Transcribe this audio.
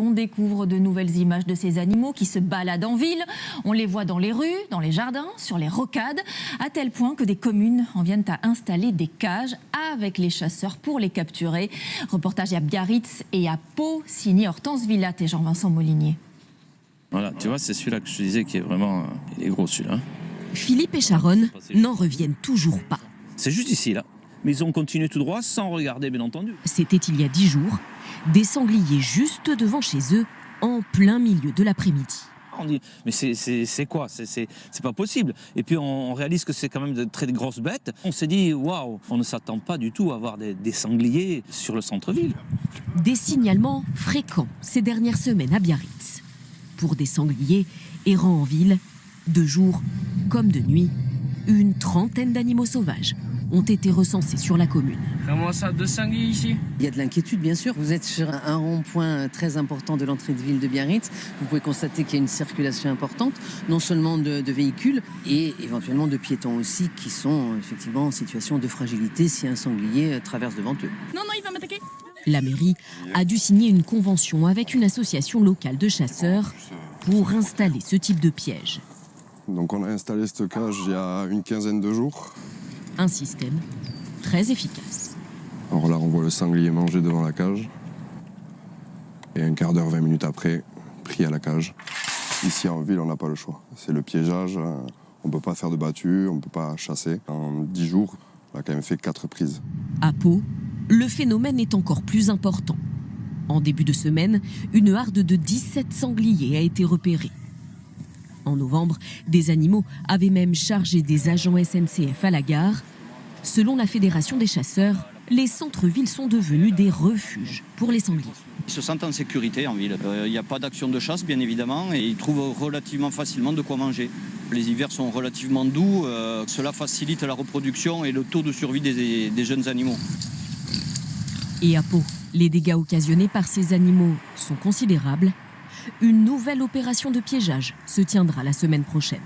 On découvre de nouvelles images de ces animaux qui se baladent en ville. On les voit dans les rues, dans les jardins, sur les rocades, à tel point que des communes en viennent à installer des cages avec les chasseurs pour les capturer. Reportage à Biarritz et à Pau, signé Hortense Villatte et Jean-Vincent Molinier. Voilà, tu vois, c'est celui-là que je te disais qui est vraiment... Il est gros celui-là. Philippe et Sharon n'en reviennent toujours pas. C'est juste ici, là. Mais ils ont continué tout droit sans regarder, bien entendu. C'était il y a 10 jours, des sangliers juste devant chez eux, en plein milieu de l'après-midi. On dit, mais c'est quoi? C'est pas possible. Et puis on réalise que c'est quand même de très grosses bêtes. On s'est dit, waouh, on ne s'attend pas du tout à avoir des sangliers sur le centre-ville. Des signalements fréquents ces dernières semaines à Biarritz. Pour des sangliers errant en ville, de jour comme de nuit, une trentaine d'animaux sauvages ont été recensés sur la commune. Comment ça, 2 sangliers ici? Il y a de l'inquiétude, bien sûr. Vous êtes sur un rond-point très important de l'entrée de ville de Biarritz. Vous pouvez constater qu'il y a une circulation importante, non seulement de véhicules, et éventuellement de piétons aussi, qui sont effectivement en situation de fragilité si un sanglier traverse devant eux. Non, il va m'attaquer. La mairie a dû signer une convention avec une association locale de chasseurs pour installer ce type de piège. Donc on a installé cette cage il y a une quinzaine de jours. Un système très efficace. Alors là, on voit le sanglier manger devant la cage. Et un quart d'heure, 20 minutes après, pris à la cage. Ici, en ville, on n'a pas le choix. C'est le piégeage. On ne peut pas faire de battue, on ne peut pas chasser. En 10 jours, on a quand même fait 4 prises. À Pau, le phénomène est encore plus important. En début de semaine, une harde de 17 sangliers a été repérée. En novembre, des animaux avaient même chargé des agents SNCF à la gare. Selon la Fédération des chasseurs, les centres-villes sont devenus des refuges pour les sangliers. Ils se sentent en sécurité en ville. Il n'y a pas d'action de chasse, bien évidemment, et ils trouvent relativement facilement de quoi manger. Les hivers sont relativement doux, cela facilite la reproduction et le taux de survie des jeunes animaux. Et à Pau, les dégâts occasionnés par ces animaux sont considérables. Une nouvelle opération de piégeage se tiendra la semaine prochaine.